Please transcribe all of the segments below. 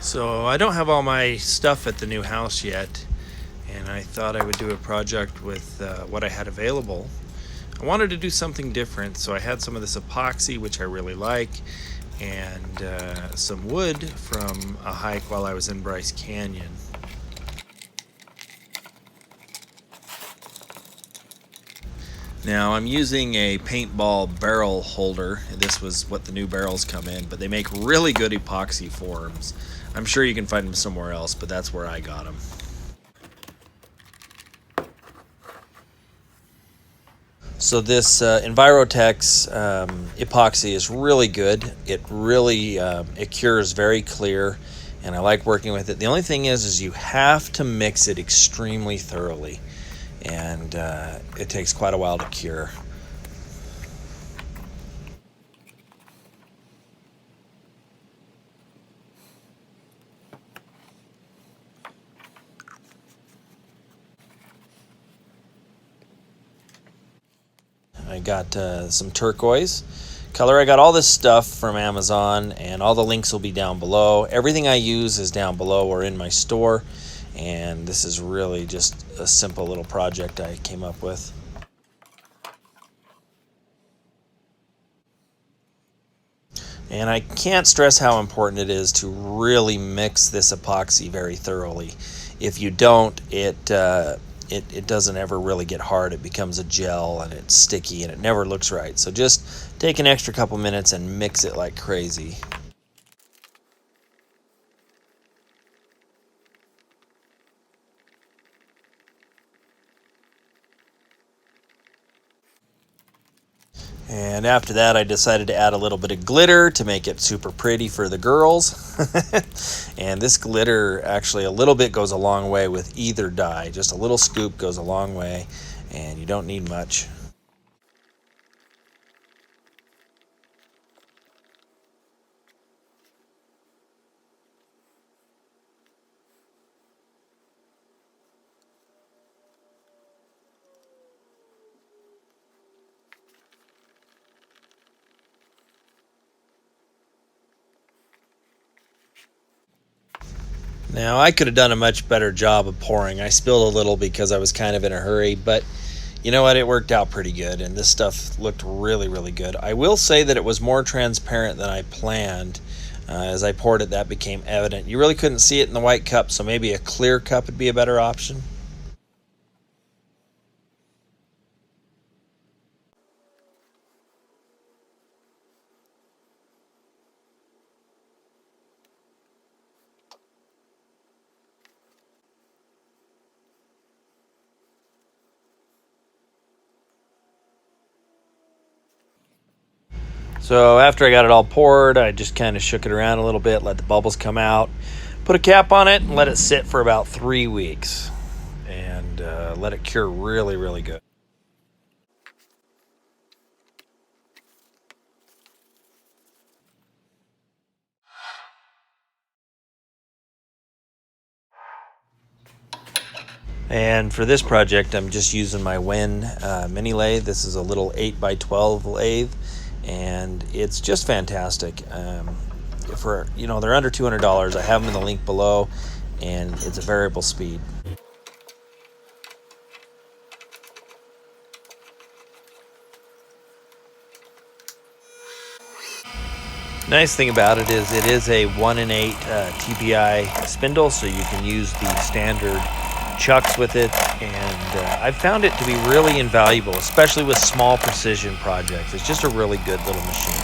So I don't have all my stuff at the new house yet, and I thought I would do a project with what I had available. I wanted to do something different, so I had some of this epoxy, which I really like, and some wood from a hike while I was in Bryce Canyon. Now I'm using a paintball barrel holder. This was what the new barrels come in, but they make really good epoxy forms. I'm sure you can find them somewhere else, but that's where I got them. So this Envirotex epoxy is really good. It really it cures very clear, and I like working with it. The only thing is you have to mix it extremely thoroughly, and it takes quite a while to cure. I got some turquoise color. I got all this stuff from Amazon, and all the links will be down below. Everything I use is down below or in my store, and this is really just a simple little project I came up with. And I can't stress how important it is to really mix this epoxy very thoroughly. If you don't, it doesn't ever really get hard. It becomes a gel and it's sticky and it never looks right. So just take an extra couple minutes and mix it like crazy. And after that, I decided to add a little bit of glitter to make it super pretty for the girls. And this glitter, actually, a little bit goes a long way with either dye. Just a little scoop goes a long way, and you don't need much. Now, I could have done a much better job of pouring. I spilled a little because I was kind of in a hurry, but you know what? It worked out pretty good, and this stuff looked really, really good. I will say that it was more transparent than I planned. As I poured it, that became evident. You really couldn't see it in the white cup, so maybe a clear cup would be a better option. So after I got it all poured, I just kind of shook it around a little bit, let the bubbles come out, put a cap on it, and let it sit for about 3 weeks, and let it cure really, really good. And for this project, I'm just using my Wen mini lathe. This is a little 8x12 lathe, and it's just fantastic. For they're under $200. I have them in the link below, and it's a variable speed. Nice thing about it is a 1 in 8 TPI spindle, so you can use the standard chucks with it, and I've found it to be really invaluable, especially with small precision projects. It's just a really good little machine.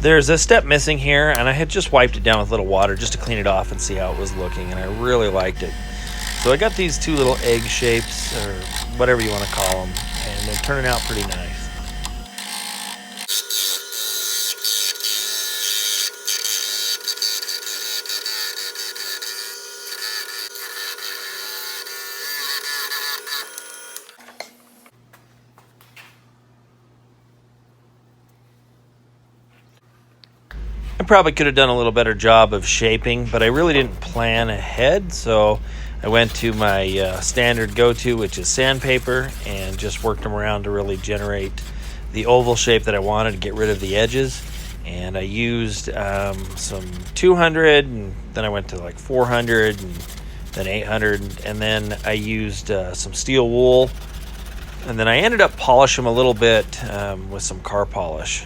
There's a step missing here, and I had just wiped it down with a little water just to clean it off and see how it was looking, and I really liked it. So I got these two little egg shapes, or whatever you want to call them, and they're turning out pretty nice. I probably could have done a little better job of shaping, but I really didn't plan ahead, so I went to my standard go-to, which is sandpaper, and just worked them around to really generate the oval shape that I wanted to get rid of the edges. And I used some 200, and then I went to like 400, and then 800, and then I used some steel wool, and then I ended up polishing them a little bit with some car polish.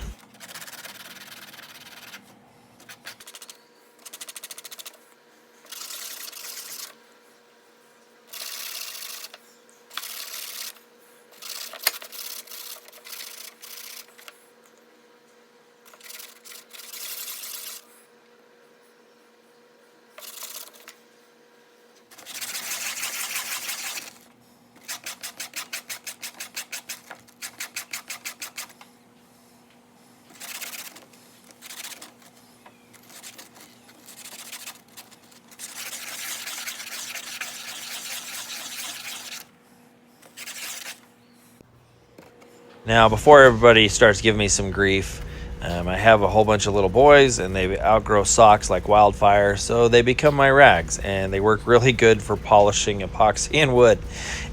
Now, before everybody starts giving me some grief, I have a whole bunch of little boys, and they outgrow socks like wildfire, so they become my rags, and they work really good for polishing epoxy and wood.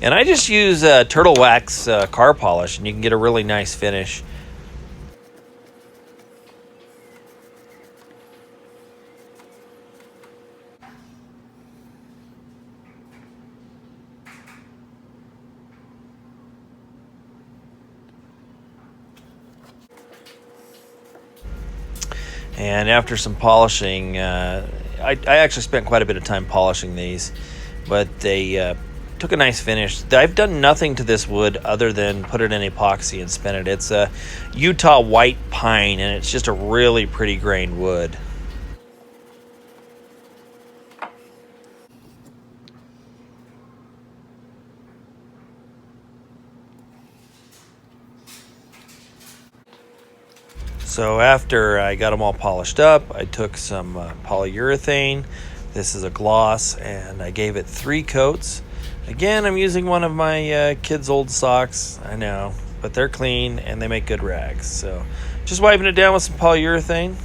And I just use turtle wax car polish, and you can get a really nice finish. And after some polishing, I actually spent quite a bit of time polishing these, but they took a nice finish. I've done nothing to this wood other than put it in epoxy and spin it. It's a Utah white pine, and it's just a really pretty grained wood. So after I got them all polished up, I took some polyurethane. This is a gloss, and I gave it 3 coats. Again, I'm using one of my kids' old socks. I know, but they're clean and they make good rags. So just wiping it down with some polyurethane.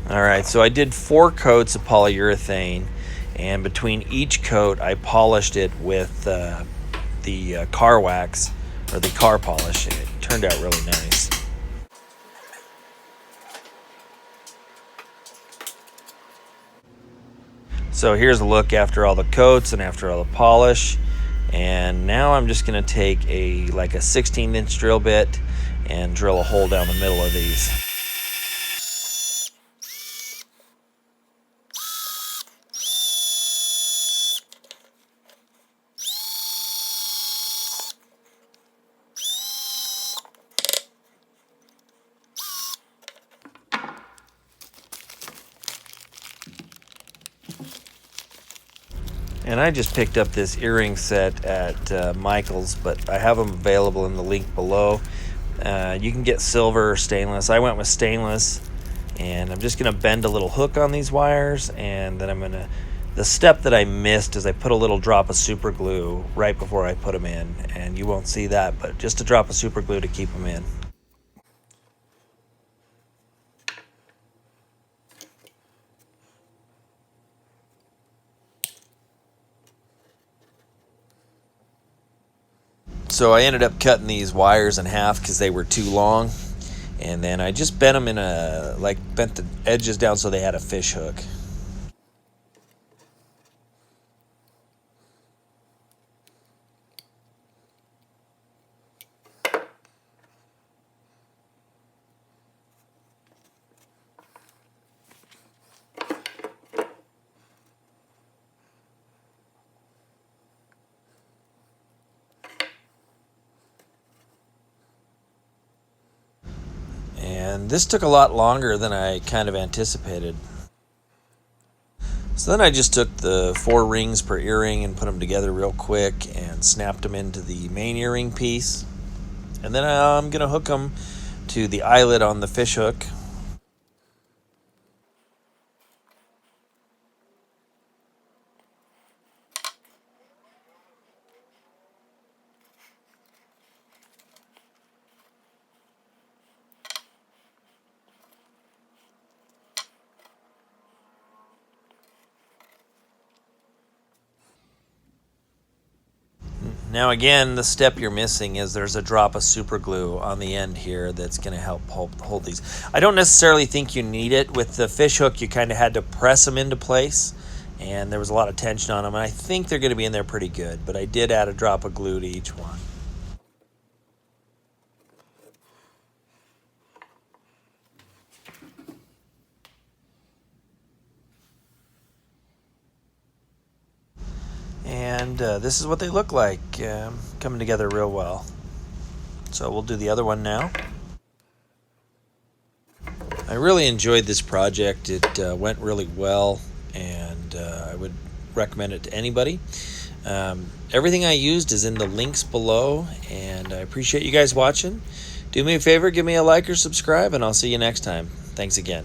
All right, so I did 4 coats of polyurethane, and between each coat, I polished it with the car wax, or the car polish. It turned out really nice. So here's a look after all the coats and after all the polish. And now I'm just going to take a 16-inch drill bit and drill a hole down the middle of these. And I just picked up this earring set at Michael's, but I have them available in the link below. You can get silver or stainless. I went with stainless, and I'm just going to bend a little hook on these wires, and then the step that I missed is I put a little drop of super glue right before I put them in, and you won't see that, but just a drop of super glue to keep them in. So I ended up cutting these wires in half because they were too long, and then I just bent them bent the edges down so they had a fish hook. And this took a lot longer than I kind of anticipated. So then I just took the 4 rings per earring and put them together real quick and snapped them into the main earring piece. And then I'm going to hook them to the eyelet on the fish hook. Now again, the step you're missing is there's a drop of super glue on the end here that's going to help hold these. I don't necessarily think you need it. With the fish hook, you kind of had to press them into place, and there was a lot of tension on them, and I think they're going to be in there pretty good, but I did add a drop of glue to each one. And this is what they look like, coming together real well. So we'll do the other one now. I really enjoyed this project. It went really well, and I would recommend it to anybody. Everything I used is in the links below, and I appreciate you guys watching. Do me a favor, give me a like or subscribe, and I'll see you next time. Thanks again.